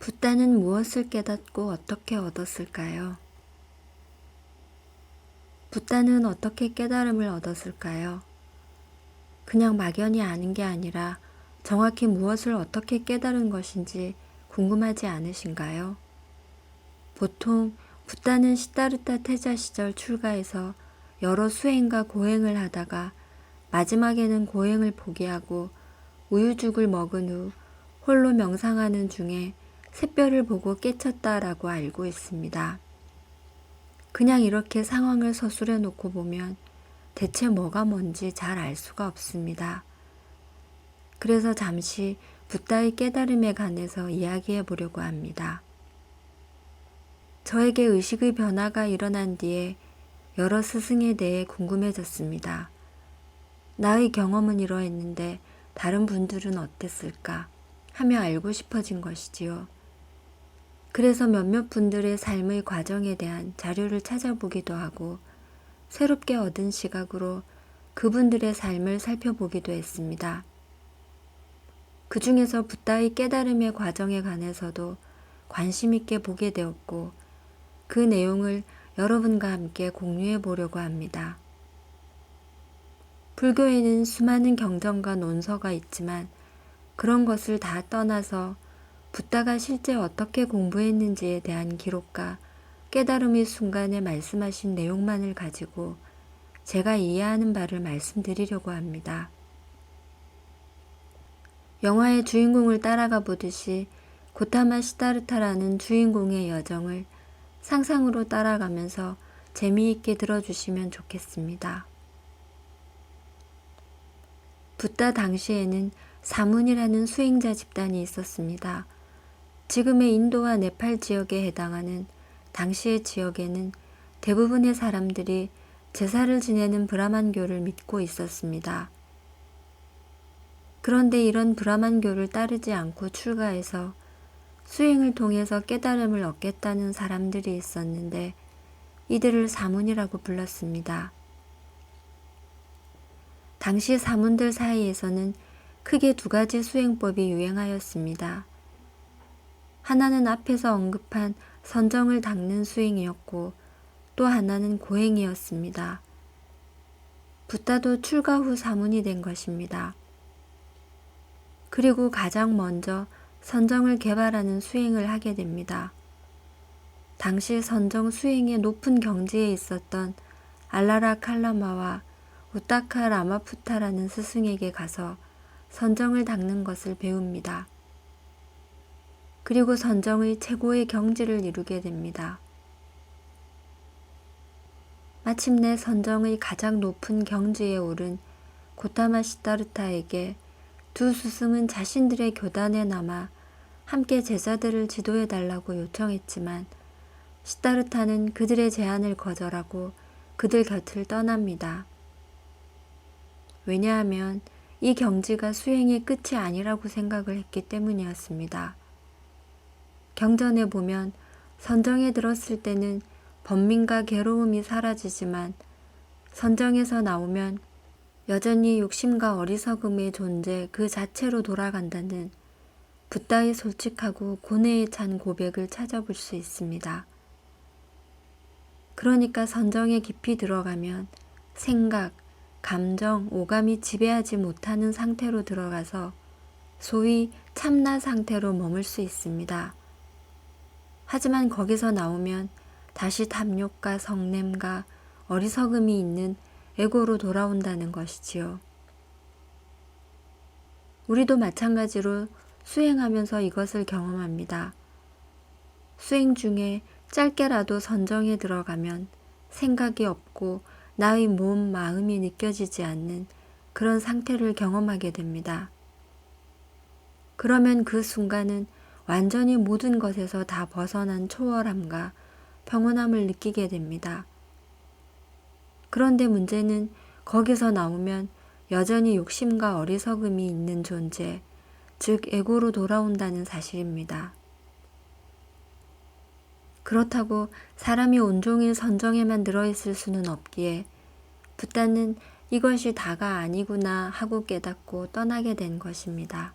붓다는 무엇을 깨닫고 어떻게 얻었을까요? 붓다는 어떻게 깨달음을 얻었을까요? 그냥 막연히 아는 게 아니라 정확히 무엇을 어떻게 깨달은 것인지 궁금하지 않으신가요? 보통 붓다는 시다르타 태자 시절 출가해서 여러 수행과 고행을 하다가 마지막에는 고행을 포기하고 우유죽을 먹은 후 홀로 명상하는 중에 샛별을 보고 깨쳤다라고 알고 있습니다. 그냥 이렇게 상황을 서술해 놓고 보면 대체 뭐가 뭔지 잘 알 수가 없습니다. 그래서 잠시 붓다의 깨달음에 관해서 이야기해 보려고 합니다. 저에게 의식의 변화가 일어난 뒤에 여러 스승에 대해 궁금해졌습니다. 나의 경험은 이러했는데 다른 분들은 어땠을까 하며 알고 싶어진 것이지요. 그래서 몇몇 분들의 삶의 과정에 대한 자료를 찾아보기도 하고 새롭게 얻은 시각으로 그분들의 삶을 살펴보기도 했습니다. 그 중에서 붓다의 깨달음의 과정에 관해서도 관심 있게 보게 되었고 그 내용을 여러분과 함께 공유해 보려고 합니다. 불교에는 수많은 경전과 논서가 있지만 그런 것을 다 떠나서 붓다가 실제 어떻게 공부했는지에 대한 기록과 깨달음의 순간에 말씀하신 내용만을 가지고 제가 이해하는 바를 말씀드리려고 합니다. 영화의 주인공을 따라가 보듯이 고타마 시다르타라는 주인공의 여정을 상상으로 따라가면서 재미있게 들어주시면 좋겠습니다. 붓다 당시에는 사문이라는 수행자 집단이 있었습니다. 지금의 인도와 네팔 지역에 해당하는 당시의 지역에는 대부분의 사람들이 제사를 지내는 브라만교를 믿고 있었습니다. 그런데 이런 브라만교를 따르지 않고 출가해서 수행을 통해서 깨달음을 얻겠다는 사람들이 있었는데 이들을 사문이라고 불렀습니다. 당시 사문들 사이에서는 크게 두 가지 수행법이 유행하였습니다. 하나는 앞에서 언급한 선정을 닦는 수행이었고 또 하나는 고행이었습니다. 붓다도 출가 후 사문이 된 것입니다. 그리고 가장 먼저 선정을 개발하는 수행을 하게 됩니다. 당시 선정 수행의 높은 경지에 있었던 알라라 칼라마와 우타카 라마푸타라는 스승에게 가서 선정을 닦는 것을 배웁니다. 그리고 선정의 최고의 경지를 이루게 됩니다. 마침내 선정의 가장 높은 경지에 오른 고타마 시다르타에게 두 스승은 자신들의 교단에 남아 함께 제자들을 지도해 달라고 요청했지만 시다르타는 그들의 제안을 거절하고 그들 곁을 떠납니다. 왜냐하면 이 경지가 수행의 끝이 아니라고 생각을 했기 때문이었습니다. 경전에 보면 선정에 들었을 때는 번민과 괴로움이 사라지지만 선정에서 나오면 여전히 욕심과 어리석음의 존재 그 자체로 돌아간다는 붓다의 솔직하고 고뇌에 찬 고백을 찾아볼 수 있습니다. 그러니까 선정에 깊이 들어가면 생각, 감정, 오감이 지배하지 못하는 상태로 들어가서 소위 참나 상태로 머물 수 있습니다. 하지만 거기서 나오면 다시 탐욕과 성냄과 어리석음이 있는 에고로 돌아온다는 것이지요. 우리도 마찬가지로 수행하면서 이것을 경험합니다. 수행 중에 짧게라도 선정에 들어가면 생각이 없고 나의 몸, 마음이 느껴지지 않는 그런 상태를 경험하게 됩니다. 그러면 그 순간은 완전히 모든 것에서 다 벗어난 초월함과 평온함을 느끼게 됩니다. 그런데 문제는 거기서 나오면 여전히 욕심과 어리석음이 있는 존재, 즉 에고로 돌아온다는 사실입니다. 그렇다고 사람이 온종일 선정에만 들어있을 수는 없기에 붓다는 이것이 다가 아니구나 하고 깨닫고 떠나게 된 것입니다.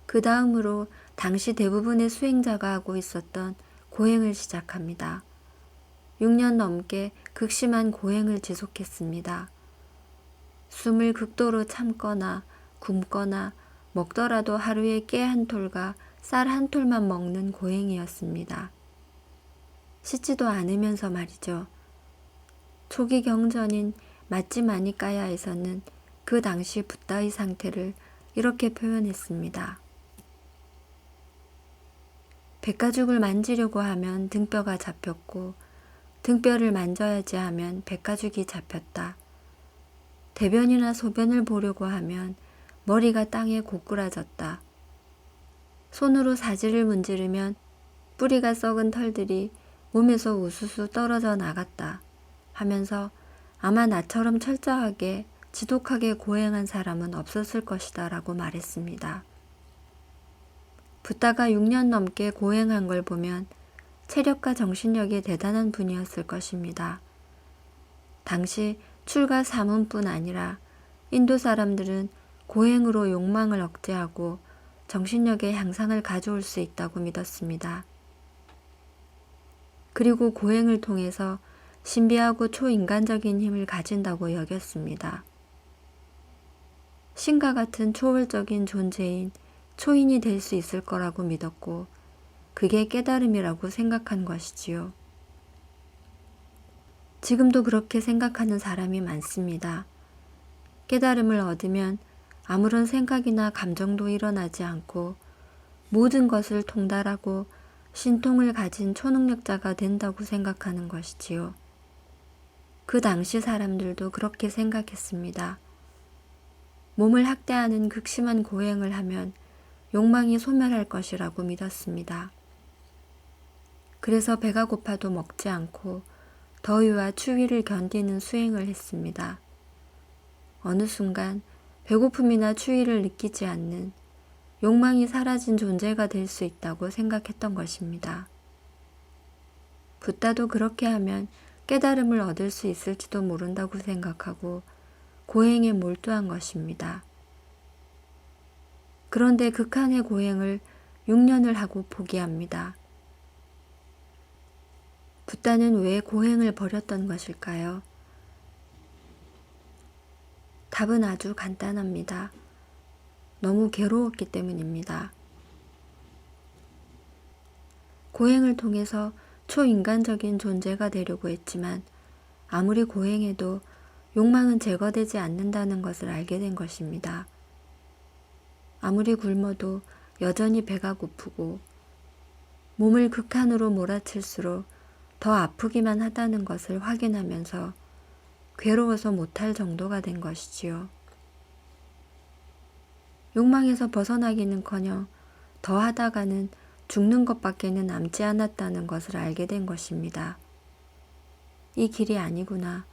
그 다음으로 당시 대부분의 수행자가 하고 있었던 고행을 시작합니다. 6년 넘게 극심한 고행을 지속했습니다. 숨을 극도로 참거나 굶거나 먹더라도 하루에 깨 한 톨과 쌀 한 톨만 먹는 고행이었습니다. 씻지도 않으면서 말이죠. 초기 경전인 마찌마니까야에서는 그 당시 붓다의 상태를 이렇게 표현했습니다. 백가죽을 만지려고 하면 등뼈가 잡혔고 등뼈를 만져야지 하면 백가죽이 잡혔다. 대변이나 소변을 보려고 하면 머리가 땅에 고꾸라졌다. 손으로 사지를 문지르면 뿌리가 썩은 털들이 몸에서 우수수 떨어져 나갔다 하면서 아마 나처럼 철저하게 지독하게 고행한 사람은 없었을 것이다 라고 말했습니다. 붓다가 6년 넘게 고행한 걸 보면 체력과 정신력이 대단한 분이었을 것입니다. 당시 출가 사문뿐 아니라 인도 사람들은 고행으로 욕망을 억제하고 정신력의 향상을 가져올 수 있다고 믿었습니다. 그리고 고행을 통해서 신비하고 초인간적인 힘을 가진다고 여겼습니다. 신과 같은 초월적인 존재인 초인이 될 수 있을 거라고 믿었고 그게 깨달음이라고 생각한 것이지요. 지금도 그렇게 생각하는 사람이 많습니다. 깨달음을 얻으면 아무런 생각이나 감정도 일어나지 않고 모든 것을 통달하고 신통을 가진 초능력자가 된다고 생각하는 것이지요. 그 당시 사람들도 그렇게 생각했습니다. 몸을 학대하는 극심한 고행을 하면 욕망이 소멸할 것이라고 믿었습니다. 그래서 배가 고파도 먹지 않고 더위와 추위를 견디는 수행을 했습니다. 어느 순간 배고픔이나 추위를 느끼지 않는 욕망이 사라진 존재가 될 수 있다고 생각했던 것입니다. 붓다도 그렇게 하면 깨달음을 얻을 수 있을지도 모른다고 생각하고 고행에 몰두한 것입니다. 그런데 극한의 고행을 6년을 하고 포기합니다. 붓다는 왜 고행을 버렸던 것일까요? 답은 아주 간단합니다. 너무 괴로웠기 때문입니다. 고행을 통해서 초인간적인 존재가 되려고 했지만 아무리 고행해도 욕망은 제거되지 않는다는 것을 알게 된 것입니다. 아무리 굶어도 여전히 배가 고프고 몸을 극한으로 몰아칠수록 더 아프기만 하다는 것을 확인하면서 괴로워서 못할 정도가 된 것이지요. 욕망에서 벗어나기는커녕 더 하다가는 죽는 것밖에는 남지 않았다는 것을 알게 된 것입니다. 이 길이 아니구나.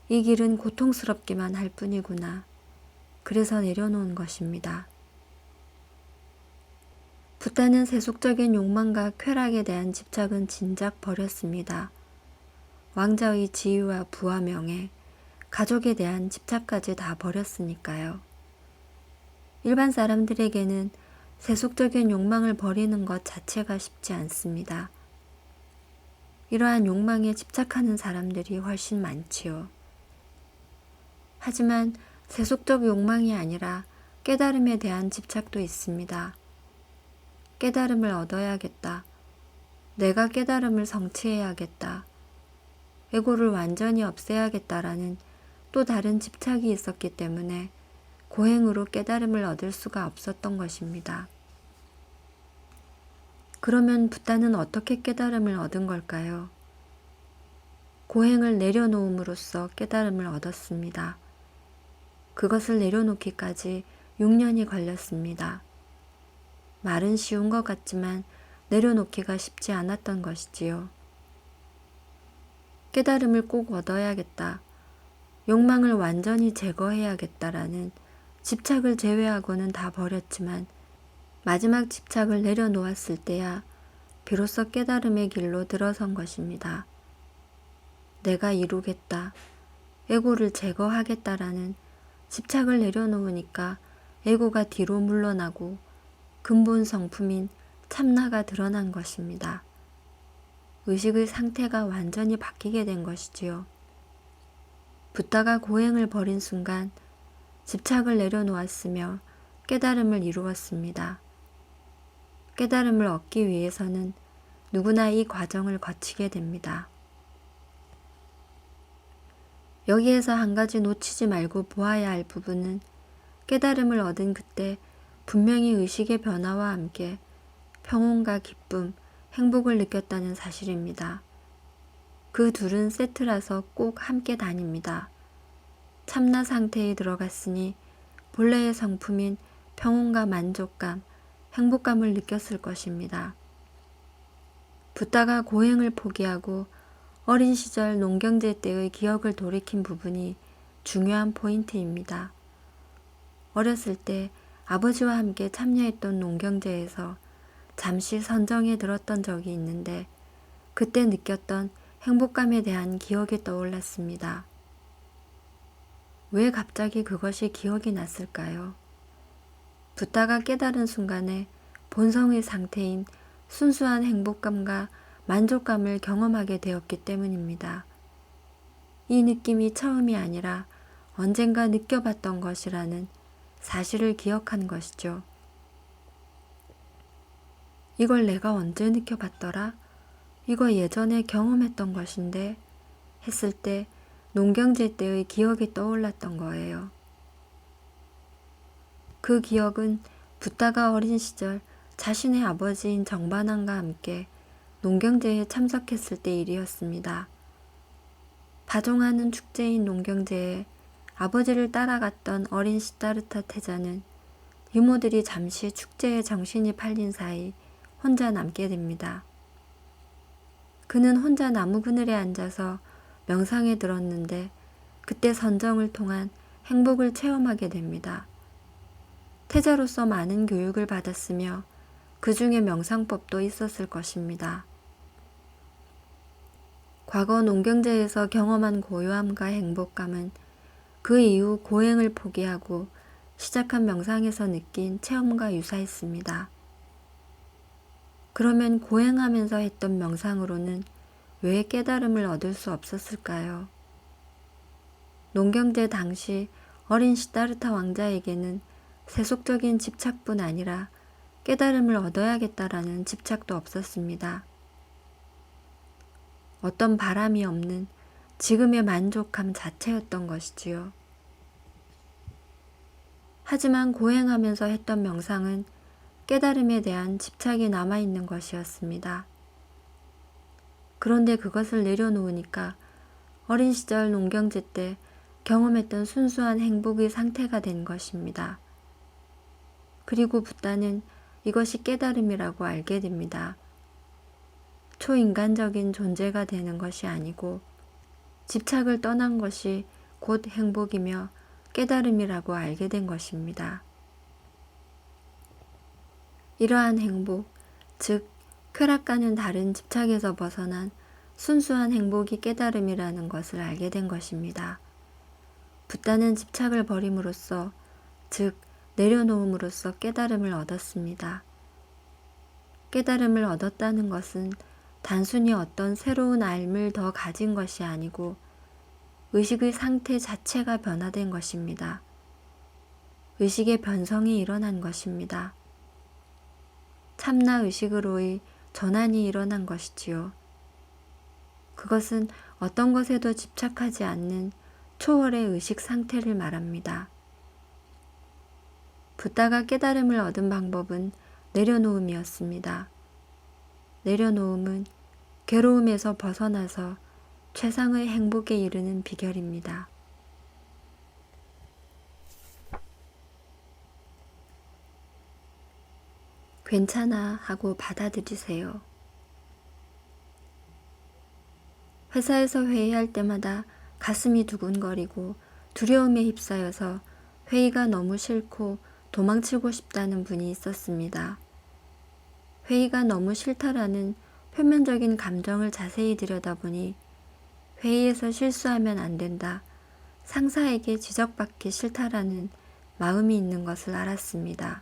이 길은 고통스럽기만 할 뿐이구나. 그래서 내려놓은 것입니다. 붓다는 세속적인 욕망과 쾌락에 대한 집착은 진작 버렸습니다. 왕자의 지위와 부와 명예, 가족에 대한 집착까지 다 버렸으니까요. 일반 사람들에게는 세속적인 욕망을 버리는 것 자체가 쉽지 않습니다. 이러한 욕망에 집착하는 사람들이 훨씬 많지요. 하지만 세속적 욕망이 아니라 깨달음에 대한 집착도 있습니다. 깨달음을 얻어야겠다. 내가 깨달음을 성취해야겠다. 에고를 완전히 없애야겠다라는 또 다른 집착이 있었기 때문에 고행으로 깨달음을 얻을 수가 없었던 것입니다. 그러면 붓다는 어떻게 깨달음을 얻은 걸까요? 고행을 내려놓음으로써 깨달음을 얻었습니다. 그것을 내려놓기까지 6년이 걸렸습니다. 말은 쉬운 것 같지만 내려놓기가 쉽지 않았던 것이지요. 깨달음을 꼭 얻어야겠다. 욕망을 완전히 제거해야겠다라는 집착을 제외하고는 다 버렸지만 마지막 집착을 내려놓았을 때야 비로소 깨달음의 길로 들어선 것입니다. 내가 이루겠다. 에고를 제거하겠다라는 집착을 내려놓으니까 에고가 뒤로 물러나고 근본 성품인 참나가 드러난 것입니다. 의식의 상태가 완전히 바뀌게 된 것이지요. 붓다가 고행을 버린 순간 집착을 내려놓았으며 깨달음을 이루었습니다. 깨달음을 얻기 위해서는 누구나 이 과정을 거치게 됩니다. 여기에서 한 가지 놓치지 말고 보아야 할 부분은 깨달음을 얻은 그때 분명히 의식의 변화와 함께 평온과 기쁨, 행복을 느꼈다는 사실입니다. 그 둘은 세트라서 꼭 함께 다닙니다. 참나 상태에 들어갔으니 본래의 성품인 평온과 만족감, 행복감을 느꼈을 것입니다. 붓다가 고행을 포기하고 어린 시절 농경제 때의 기억을 돌이킨 부분이 중요한 포인트입니다. 어렸을 때 아버지와 함께 참여했던 농경제에서 잠시 선정에 들었던 적이 있는데 그때 느꼈던 행복감에 대한 기억이 떠올랐습니다. 왜 갑자기 그것이 기억이 났을까요? 붓다가 깨달은 순간에 본성의 상태인 순수한 행복감과 만족감을 경험하게 되었기 때문입니다. 이 느낌이 처음이 아니라 언젠가 느껴봤던 것이라는 사실을 기억한 것이죠. 이걸 내가 언제 느껴봤더라? 이거 예전에 경험했던 것인데 했을 때 농경제 때의 기억이 떠올랐던 거예요. 그 기억은 붓다가 어린 시절 자신의 아버지인 정반환과 함께 농경제에 참석했을 때 일이었습니다. 바종하는 축제인 농경제에 아버지를 따라갔던 어린 시다르타 태자는 이모들이 잠시 축제에 정신이 팔린 사이 혼자 남게 됩니다. 그는 혼자 나무 그늘에 앉아서 명상에 들었는데 그때 선정을 통한 행복을 체험하게 됩니다. 태자로서 많은 교육을 받았으며 그 중에 명상법도 있었을 것입니다. 과거 농경제에서 경험한 고요함과 행복감은 그 이후 고행을 포기하고 시작한 명상에서 느낀 체험과 유사했습니다. 그러면 고행하면서 했던 명상으로는 왜 깨달음을 얻을 수 없었을까요? 농경제 당시 어린 시다르타 왕자에게는 세속적인 집착뿐 아니라 깨달음을 얻어야겠다라는 집착도 없었습니다. 어떤 바람이 없는 지금의 만족함 자체였던 것이지요. 하지만 고행하면서 했던 명상은 깨달음에 대한 집착이 남아있는 것이었습니다. 그런데 그것을 내려놓으니까 어린 시절 농경제 때 경험했던 순수한 행복의 상태가 된 것입니다. 그리고 붓다는 이것이 깨달음이라고 알게 됩니다. 초인간적인 존재가 되는 것이 아니고 집착을 떠난 것이 곧 행복이며 깨달음이라고 알게 된 것입니다. 이러한 행복, 즉 쾌락과는 다른 집착에서 벗어난 순수한 행복이 깨달음이라는 것을 알게 된 것입니다. 붓다는 집착을 버림으로써, 즉 내려놓음으로써 깨달음을 얻었습니다. 깨달음을 얻었다는 것은 단순히 어떤 새로운 알을 더 가진 것이 아니고 의식의 상태 자체가 변화된 것입니다. 의식의 변성이 일어난 것입니다. 참나 의식으로의 전환이 일어난 것이지요. 그것은 어떤 것에도 집착하지 않는 초월의 의식 상태를 말합니다. 붓다가 깨달음을 얻은 방법은 내려놓음이었습니다. 내려놓음은 괴로움에서 벗어나서 최상의 행복에 이르는 비결입니다. 괜찮아 하고 받아들이세요. 회사에서 회의할 때마다 가슴이 두근거리고 두려움에 휩싸여서 회의가 너무 싫고 도망치고 싶다는 분이 있었습니다. 회의가 너무 싫다라는 표면적인 감정을 자세히 들여다보니 회의에서 실수하면 안 된다, 상사에게 지적받기 싫다라는 마음이 있는 것을 알았습니다.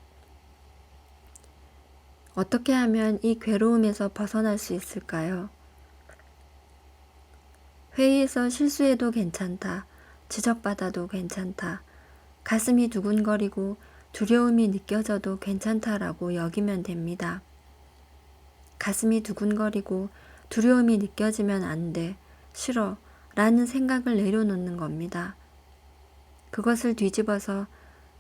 어떻게 하면 이 괴로움에서 벗어날 수 있을까요? 회의에서 실수해도 괜찮다. 지적받아도 괜찮다. 가슴이 두근거리고 두려움이 느껴져도 괜찮다라고 여기면 됩니다. 가슴이 두근거리고 두려움이 느껴지면 안 돼, 싫어 라는 생각을 내려놓는 겁니다. 그것을 뒤집어서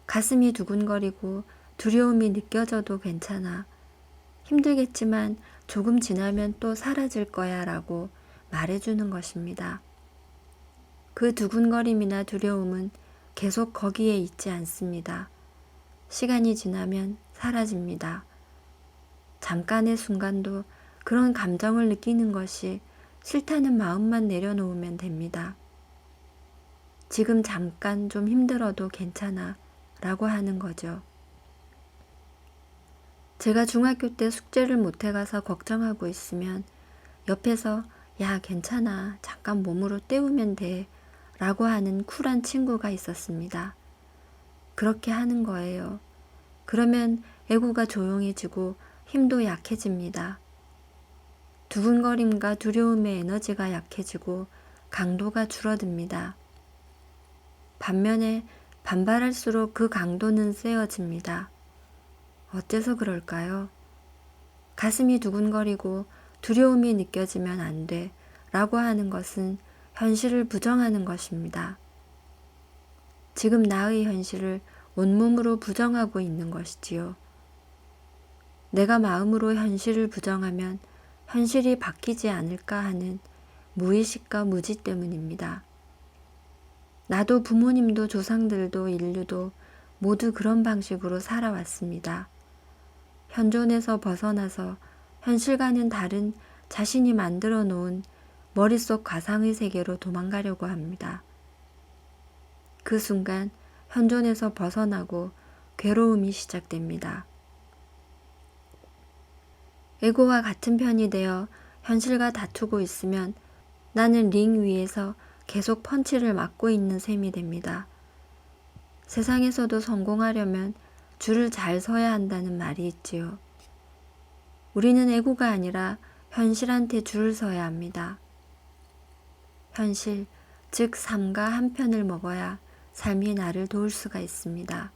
가슴이 두근거리고 두려움이 느껴져도 괜찮아. 힘들겠지만 조금 지나면 또 사라질 거야 라고 말해주는 것입니다. 그 두근거림이나 두려움은 계속 거기에 있지 않습니다. 시간이 지나면 사라집니다. 잠깐의 순간도 그런 감정을 느끼는 것이 싫다는 마음만 내려놓으면 됩니다. 지금 잠깐 좀 힘들어도 괜찮아 라고 하는 거죠. 제가 중학교 때 숙제를 못해가서 걱정하고 있으면 옆에서 야 괜찮아 잠깐 몸으로 때우면 돼 라고 하는 쿨한 친구가 있었습니다. 그렇게 하는 거예요. 그러면 애고가 조용해지고 힘도 약해집니다. 두근거림과 두려움의 에너지가 약해지고 강도가 줄어듭니다. 반면에 반발할수록 그 강도는 세어집니다. 어째서 그럴까요? 가슴이 두근거리고 두려움이 느껴지면 안 돼 라고 하는 것은 현실을 부정하는 것입니다. 지금 나의 현실을 온몸으로 부정하고 있는 것이지요. 내가 마음으로 현실을 부정하면 현실이 바뀌지 않을까 하는 무의식과 무지 때문입니다. 나도 부모님도 조상들도 인류도 모두 그런 방식으로 살아왔습니다. 현존에서 벗어나서 현실과는 다른 자신이 만들어 놓은 머릿속 가상의 세계로 도망가려고 합니다. 그 순간 현존에서 벗어나고 괴로움이 시작됩니다. 에고와 같은 편이 되어 현실과 다투고 있으면 나는 링 위에서 계속 펀치를 맞고 있는 셈이 됩니다. 세상에서도 성공하려면 줄을 잘 서야 한다는 말이 있지요. 우리는 에고가 아니라 현실한테 줄을 서야 합니다. 현실, 즉 삶과 한 편을 먹어야 삶이 나를 도울 수가 있습니다.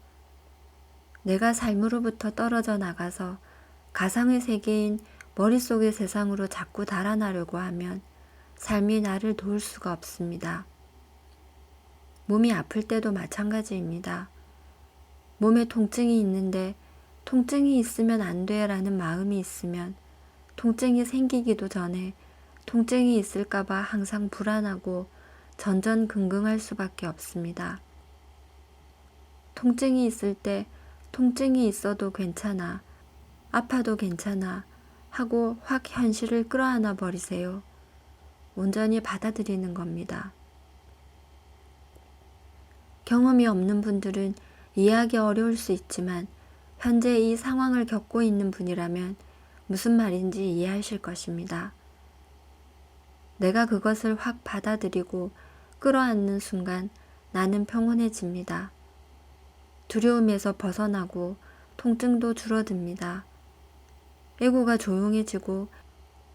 내가 삶으로부터 떨어져 나가서 가상의 세계인 머릿속의 세상으로 자꾸 달아나려고 하면 삶이 나를 도울 수가 없습니다. 몸이 아플 때도 마찬가지입니다. 몸에 통증이 있는데 통증이 있으면 안 돼라는 마음이 있으면 통증이 생기기도 전에 통증이 있을까봐 항상 불안하고 전전긍긍할 수밖에 없습니다. 통증이 있을 때 통증이 있어도 괜찮아, 아파도 괜찮아 하고 확 현실을 끌어안아 버리세요. 온전히 받아들이는 겁니다. 경험이 없는 분들은 이해하기 어려울 수 있지만 현재 이 상황을 겪고 있는 분이라면 무슨 말인지 이해하실 것입니다. 내가 그것을 확 받아들이고 끌어안는 순간 나는 평온해집니다. 두려움에서 벗어나고 통증도 줄어듭니다. 에고가 조용해지고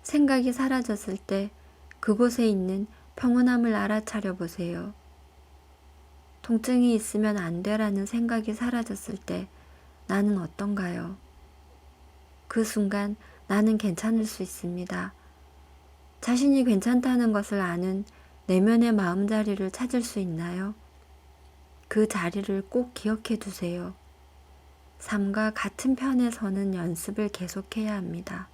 생각이 사라졌을 때 그곳에 있는 평온함을 알아차려 보세요. 통증이 있으면 안 돼라는 생각이 사라졌을 때 나는 어떤가요? 그 순간 나는 괜찮을 수 있습니다. 자신이 괜찮다는 것을 아는 내면의 마음자리를 찾을 수 있나요? 그 자리를 꼭 기억해 두세요. 삶과 같은 편에 서는 연습을 계속해야 합니다.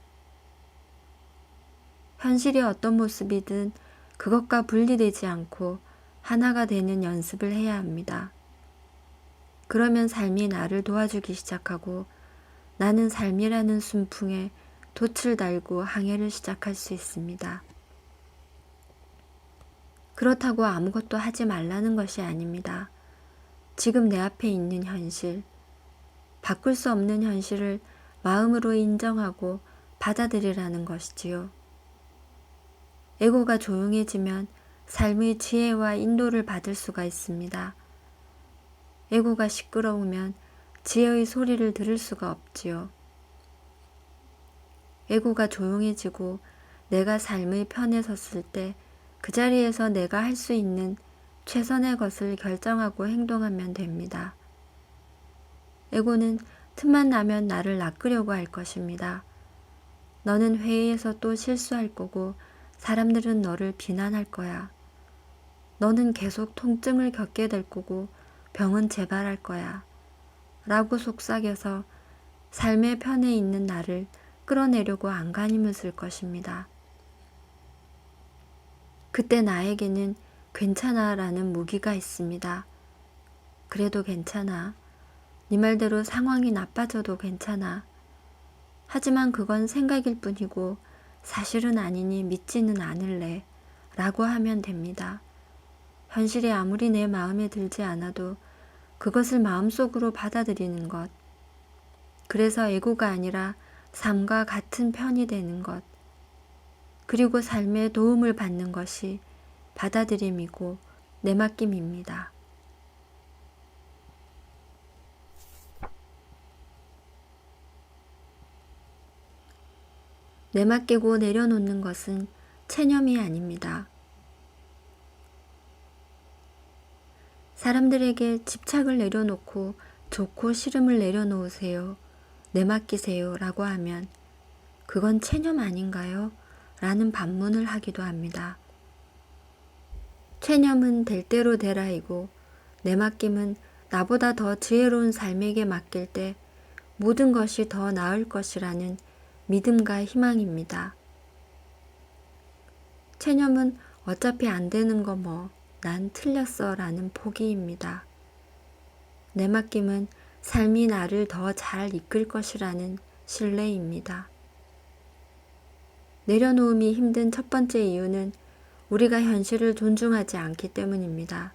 현실이 어떤 모습이든 그것과 분리되지 않고 하나가 되는 연습을 해야 합니다. 그러면 삶이 나를 도와주기 시작하고 나는 삶이라는 순풍에 돛을 달고 항해를 시작할 수 있습니다. 그렇다고 아무것도 하지 말라는 것이 아닙니다. 지금 내 앞에 있는 현실, 바꿀 수 없는 현실을 마음으로 인정하고 받아들이라는 것이지요. 에고가 조용해지면 삶의 지혜와 인도를 받을 수가 있습니다. 에고가 시끄러우면 지혜의 소리를 들을 수가 없지요. 애고가 조용해지고 내가 삶의 편에 섰을 때 그 자리에서 내가 할 수 있는 최선의 것을 결정하고 행동하면 됩니다. 애고는 틈만 나면 나를 낚으려고 할 것입니다. 너는 회의에서 또 실수할 거고 사람들은 너를 비난할 거야. 너는 계속 통증을 겪게 될 거고 병은 재발할 거야. 라고 속삭여서 삶의 편에 있는 나를 끌어내려고 안간힘을 쓸 것입니다. 그때 나에게는 괜찮아 라는 무기가 있습니다. 그래도 괜찮아. 네 말대로 상황이 나빠져도 괜찮아. 하지만 그건 생각일 뿐이고 사실은 아니니 믿지는 않을래. 라고 하면 됩니다. 현실이 아무리 내 마음에 들지 않아도 그것을 마음속으로 받아들이는 것. 그래서 애고가 아니라 삶과 같은 편이 되는 것. 그리고 삶에 도움을 받는 것이 받아들임이고 내맡김입니다. 내맡기고 내려놓는 것은 체념이 아닙니다. 사람들에게 집착을 내려놓고 좋고 싫음을 내려놓으세요. 내맡기세요 라고 하면 그건 체념 아닌가요? 라는 반문을 하기도 합니다. 체념은 될 대로 되라이고 내맡김은 나보다 더 지혜로운 삶에게 맡길 때 모든 것이 더 나을 것이라는 믿음과 희망입니다. 체념은 어차피 안 되는 거 뭐, 난 틀렸어 라는 포기입니다. 내맡김은 삶이 나를 더 잘 이끌 것이라는 신뢰입니다. 내려놓음이 힘든 첫 번째 이유는 우리가 현실을 존중하지 않기 때문입니다.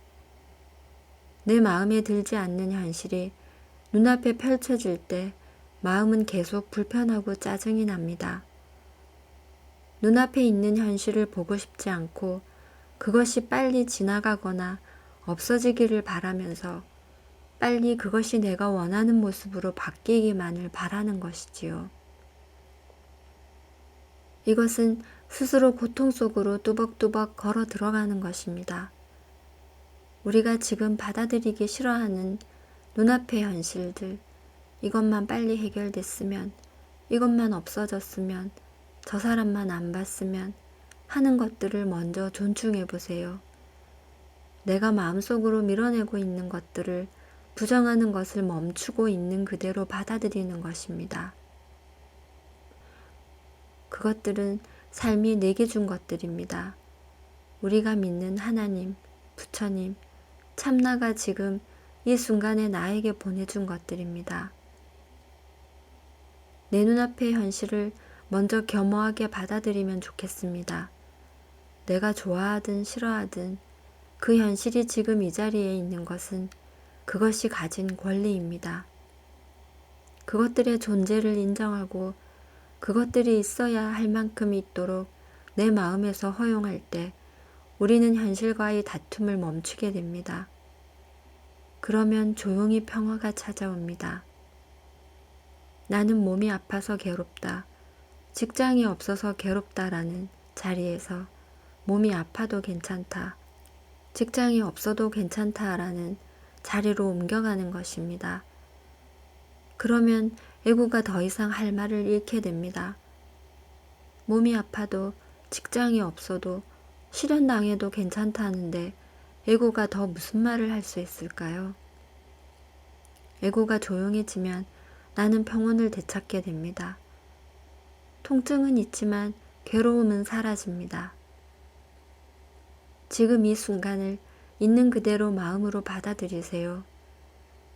내 마음에 들지 않는 현실이 눈앞에 펼쳐질 때 마음은 계속 불편하고 짜증이 납니다. 눈앞에 있는 현실을 보고 싶지 않고 그것이 빨리 지나가거나 없어지기를 바라면서 빨리 그것이 내가 원하는 모습으로 바뀌기만을 바라는 것이지요. 이것은 스스로 고통 속으로 뚜벅뚜벅 걸어 들어가는 것입니다. 우리가 지금 받아들이기 싫어하는 눈앞의 현실들, 이것만 빨리 해결됐으면, 이것만 없어졌으면, 저 사람만 안 봤으면 하는 것들을 먼저 존중해 보세요. 내가 마음속으로 밀어내고 있는 것들을 부정하는 것을 멈추고 있는 그대로 받아들이는 것입니다. 그것들은 삶이 내게 준 것들입니다. 우리가 믿는 하나님, 부처님, 참나가 지금 이 순간에 나에게 보내준 것들입니다. 내 눈앞의 현실을 먼저 겸허하게 받아들이면 좋겠습니다. 내가 좋아하든 싫어하든 그 현실이 지금 이 자리에 있는 것은 그것이 가진 권리입니다. 그것들의 존재를 인정하고 그것들이 있어야 할 만큼 있도록 내 마음에서 허용할 때 우리는 현실과의 다툼을 멈추게 됩니다. 그러면 조용히 평화가 찾아옵니다. 나는 몸이 아파서 괴롭다. 직장이 없어서 괴롭다라는 자리에서 몸이 아파도 괜찮다. 직장이 없어도 괜찮다라는 자리로 옮겨가는 것입니다. 그러면 애고가 더 이상 할 말을 잃게 됩니다. 몸이 아파도 직장이 없어도 실현당해도 괜찮다는데 애고가 더 무슨 말을 할 수 있을까요? 애고가 조용해지면 나는 평온을 되찾게 됩니다. 통증은 있지만 괴로움은 사라집니다. 지금 이 순간을 있는 그대로 마음으로 받아들이세요.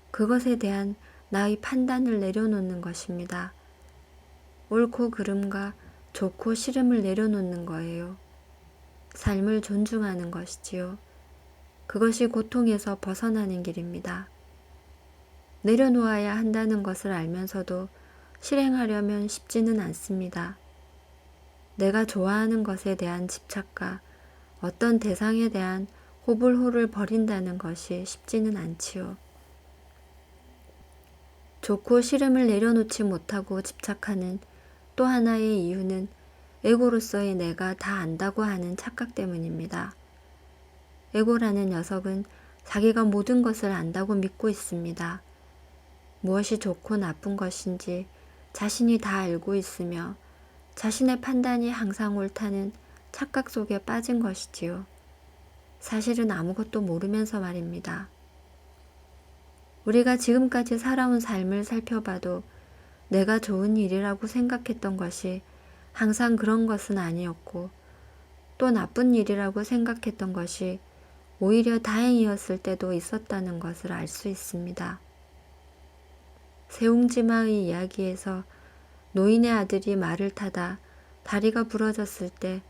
그것에 대한 나의 판단을 내려놓는 것입니다. 옳고 그름과 좋고 싫음을 내려놓는 거예요. 삶을 존중하는 것이지요. 그것이 고통에서 벗어나는 길입니다. 내려놓아야 한다는 것을 알면서도 실행하려면 쉽지는 않습니다. 내가 좋아하는 것에 대한 집착과 어떤 대상에 대한 호불호를 버린다는 것이 쉽지는 않지요. 좋고 싫음을 내려놓지 못하고 집착하는 또 하나의 이유는 에고로서의 내가 다 안다고 하는 착각 때문입니다. 에고라는 녀석은 자기가 모든 것을 안다고 믿고 있습니다. 무엇이 좋고 나쁜 것인지 자신이 다 알고 있으며 자신의 판단이 항상 옳다는 착각 속에 빠진 것이지요. 사실은 아무것도 모르면서 말입니다. 우리가 지금까지 살아온 삶을 살펴봐도 내가 좋은 일이라고 생각했던 것이 항상 그런 것은 아니었고, 또 나쁜 일이라고 생각했던 것이 오히려 다행이었을 때도 있었다는 것을 알 수 있습니다. 세웅지마의 이야기에서 노인의 아들이 말을 타다 다리가 부러졌을 때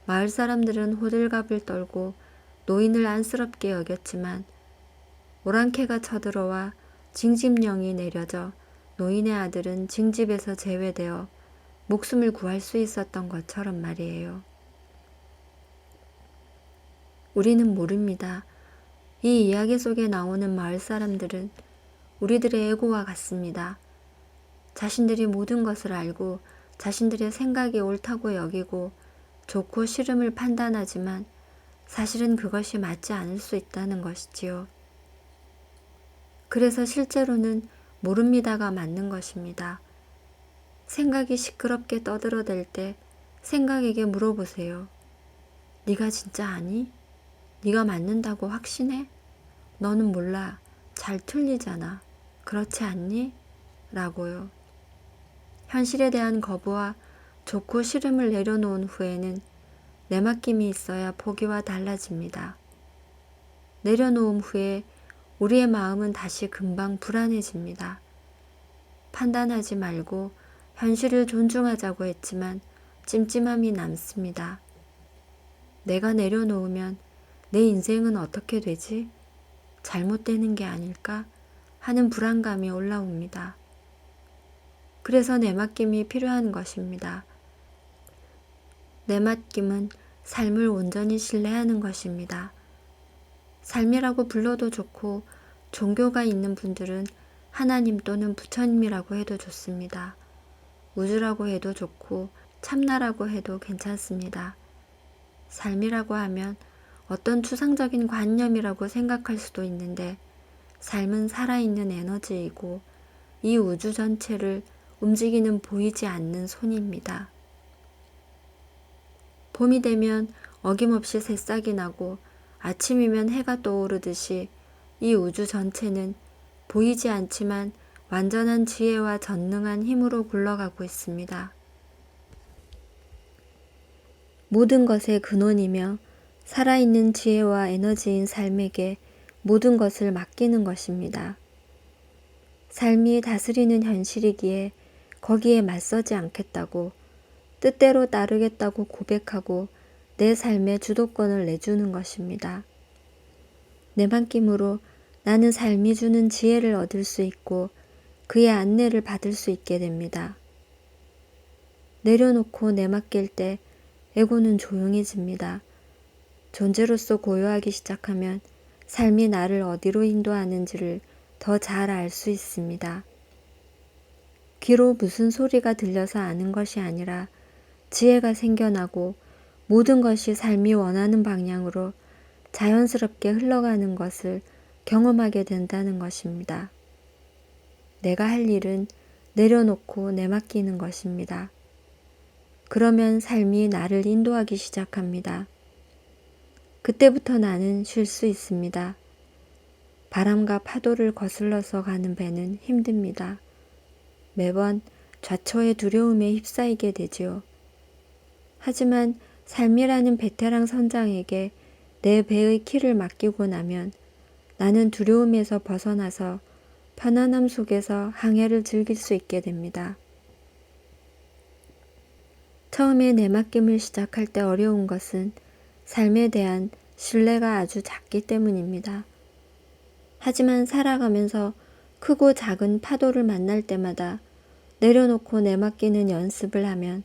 마을 사람들은 호들갑을 떨고 노인을 안쓰럽게 여겼지만 오랑캐가 쳐들어와 징집령이 내려져 노인의 아들은 징집에서 제외되어 목숨을 구할 수 있었던 것처럼 말이에요. 우리는 모릅니다. 이 이야기 속에 나오는 마을 사람들은 우리들의 에고와 같습니다. 자신들이 모든 것을 알고 자신들의 생각이 옳다고 여기고 좋고 싫음을 판단하지만 사실은 그것이 맞지 않을 수 있다는 것이지요. 그래서 실제로는 모릅니다가 맞는 것입니다. 생각이 시끄럽게 떠들어댈 때 생각에게 물어보세요. 네가 진짜 아니? 네가 맞는다고 확신해? 너는 몰라. 잘 틀리잖아. 그렇지 않니? 라고요. 현실에 대한 거부와 좋고 싫음을 내려놓은 후에는 내맡김이 있어야 보기와 달라집니다. 내려놓음 후에 우리의 마음은 다시 금방 불안해집니다. 판단하지 말고 현실을 존중하자고 했지만 찜찜함이 남습니다. 내가 내려놓으면 내 인생은 어떻게 되지? 잘못되는 게 아닐까? 하는 불안감이 올라옵니다. 그래서 내맡김이 필요한 것입니다. 내맡김은 삶을 온전히 신뢰하는 것입니다. 삶이라고 불러도 좋고 종교가 있는 분들은 하나님 또는 부처님이라고 해도 좋습니다. 우주라고 해도 좋고 참나라고 해도 괜찮습니다. 삶이라고 하면 어떤 추상적인 관념이라고 생각할 수도 있는데 삶은 살아있는 에너지이고 이 우주 전체를 움직이는 보이지 않는 손입니다. 봄이 되면 어김없이 새싹이 나고 아침이면 해가 떠오르듯이 이 우주 전체는 보이지 않지만 완전한 지혜와 전능한 힘으로 굴러가고 있습니다. 모든 것의 근원이며 살아있는 지혜와 에너지인 삶에게 모든 것을 맡기는 것입니다. 삶이 다스리는 현실이기에 거기에 맞서지 않겠다고 뜻대로 따르겠다고 고백하고 내 삶의 주도권을 내주는 것입니다. 내맡김으로 나는 삶이 주는 지혜를 얻을 수 있고 그의 안내를 받을 수 있게 됩니다. 내려놓고 내맡길 때 에고는 조용해집니다. 존재로서 고요하기 시작하면 삶이 나를 어디로 인도하는지를 더 잘 알 수 있습니다. 귀로 무슨 소리가 들려서 아는 것이 아니라 지혜가 생겨나고 모든 것이 삶이 원하는 방향으로 자연스럽게 흘러가는 것을 경험하게 된다는 것입니다. 내가 할 일은 내려놓고 내맡기는 것입니다. 그러면 삶이 나를 인도하기 시작합니다. 그때부터 나는 쉴 수 있습니다. 바람과 파도를 거슬러서 가는 배는 힘듭니다. 매번 좌초의 두려움에 휩싸이게 되지요. 하지만 삶이라는 베테랑 선장에게 내 배의 키를 맡기고 나면 나는 두려움에서 벗어나서 편안함 속에서 항해를 즐길 수 있게 됩니다. 처음에 내맡김을 시작할 때 어려운 것은 삶에 대한 신뢰가 아주 작기 때문입니다. 하지만 살아가면서 크고 작은 파도를 만날 때마다 내려놓고 내맡기는 연습을 하면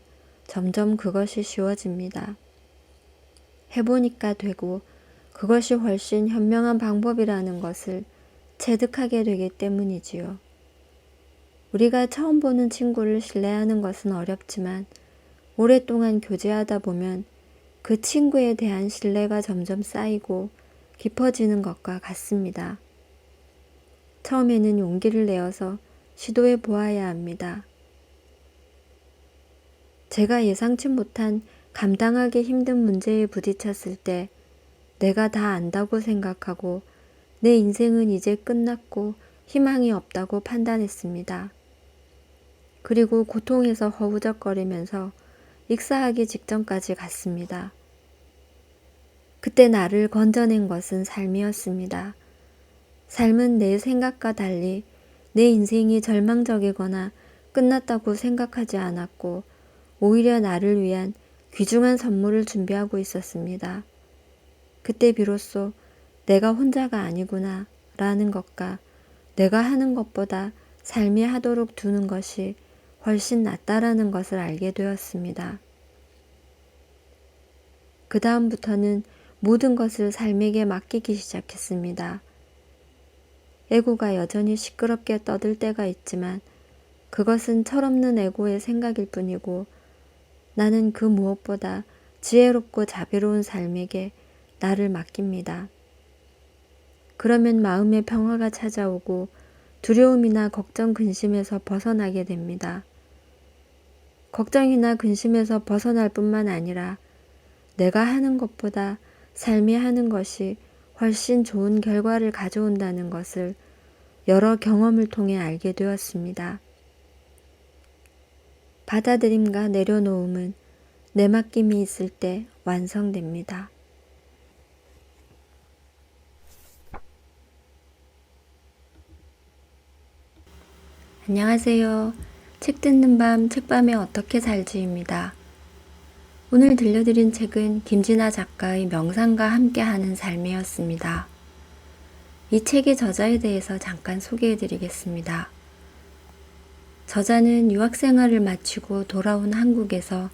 점점 그것이 쉬워집니다. 해보니까 되고 그것이 훨씬 현명한 방법이라는 것을 체득하게 되기 때문이지요. 우리가 처음 보는 친구를 신뢰하는 것은 어렵지만 오랫동안 교제하다 보면 그 친구에 대한 신뢰가 점점 쌓이고 깊어지는 것과 같습니다. 처음에는 용기를 내어서 시도해 보아야 합니다. 제가 예상치 못한 감당하기 힘든 문제에 부딪혔을 때 내가 다 안다고 생각하고 내 인생은 이제 끝났고 희망이 없다고 판단했습니다. 그리고 고통에서 허우적거리면서 익사하기 직전까지 갔습니다. 그때 나를 건져낸 것은 삶이었습니다. 삶은 내 생각과 달리 내 인생이 절망적이거나 끝났다고 생각하지 않았고 오히려 나를 위한 귀중한 선물을 준비하고 있었습니다. 그때 비로소 내가 혼자가 아니구나 라는 것과 내가 하는 것보다 삶이 하도록 두는 것이 훨씬 낫다라는 것을 알게 되었습니다. 그 다음부터는 모든 것을 삶에게 맡기기 시작했습니다. 에고가 여전히 시끄럽게 떠들 때가 있지만 그것은 철없는 에고의 생각일 뿐이고 나는 그 무엇보다 지혜롭고 자비로운 삶에게 나를 맡깁니다. 그러면 마음의 평화가 찾아오고 두려움이나 걱정, 근심에서 벗어나게 됩니다. 걱정이나 근심에서 벗어날 뿐만 아니라 내가 하는 것보다 삶이 하는 것이 훨씬 좋은 결과를 가져온다는 것을 여러 경험을 통해 알게 되었습니다. 받아들임과 내려놓음은 내맡김이 있을 때 완성됩니다. 안녕하세요. 책 듣는 밤, 책밤에 어떻게 살지입니다. 오늘 들려드린 책은 김진아 작가의 명상과 함께하는 삶이었습니다. 이 책의 저자에 대해서 잠깐 소개해드리겠습니다. 저자는 유학생활을 마치고 돌아온 한국에서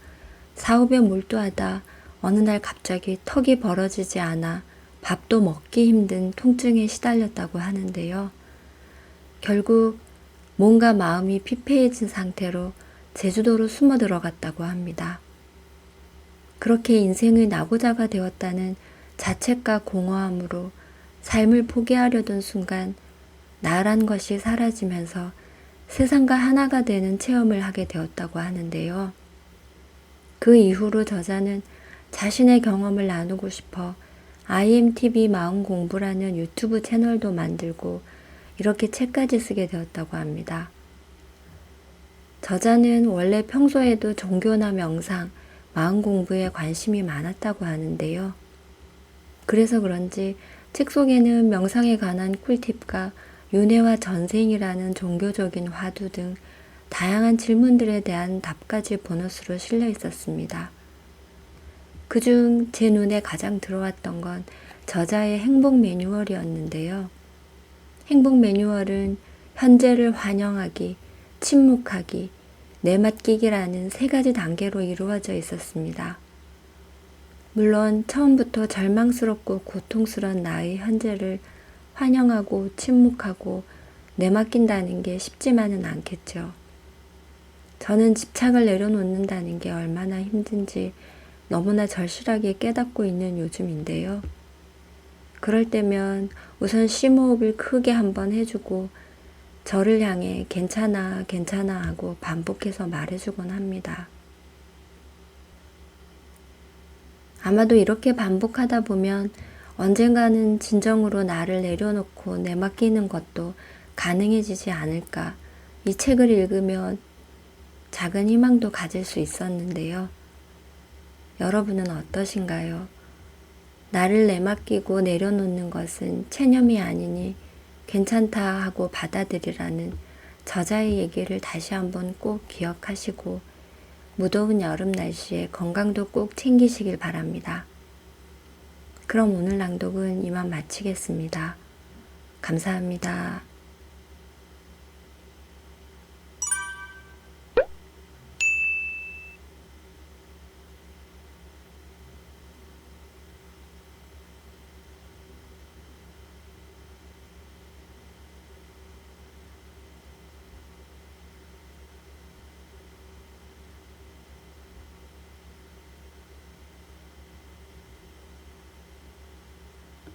사업에 몰두하다 어느 날 갑자기 턱이 벌어지지 않아 밥도 먹기 힘든 통증에 시달렸다고 하는데요. 결국 몸과 마음이 피폐해진 상태로 제주도로 숨어 들어갔다고 합니다. 그렇게 인생의 낙오자가 되었다는 자책과 공허함으로 삶을 포기하려던 순간 나란 것이 사라지면서 세상과 하나가 되는 체험을 하게 되었다고 하는데요. 그 이후로 저자는 자신의 경험을 나누고 싶어 IMTV 마음공부라는 유튜브 채널도 만들고 이렇게 책까지 쓰게 되었다고 합니다. 저자는 원래 평소에도 종교나 명상, 마음 공부에 관심이 많았다고 하는데요. 그래서 그런지 책 속에는 명상에 관한 꿀팁과 윤회와 전생이라는 종교적인 화두 등 다양한 질문들에 대한 답까지 보너스로 실려 있었습니다. 그중 제 눈에 가장 들어왔던 건 저자의 행복 매뉴얼이었는데요. 행복 매뉴얼은 현재를 환영하기, 침묵하기, 내맡기기라는 3가지 단계로 이루어져 있었습니다. 물론 처음부터 절망스럽고 고통스러운 나의 현재를 환영하고 침묵하고 내맡긴다는 게 쉽지만은 않겠죠. 저는 집착을 내려놓는다는 게 얼마나 힘든지 너무나 절실하게 깨닫고 있는 요즘인데요. 그럴 때면 우선 심호흡을 크게 한번 해주고 저를 향해 괜찮아, 괜찮아 하고 반복해서 말해주곤 합니다. 아마도 이렇게 반복하다 보면 언젠가는 진정으로 나를 내려놓고 내맡기는 것도 가능해지지 않을까. 이 책을 읽으면 작은 희망도 가질 수 있었는데요. 여러분은 어떠신가요? 나를 내맡기고 내려놓는 것은 체념이 아니니 괜찮다 하고 받아들이라는 저자의 얘기를 다시 한번 꼭 기억하시고 무더운 여름 날씨에 건강도 꼭 챙기시길 바랍니다. 그럼 오늘 낭독은 이만 마치겠습니다. 감사합니다.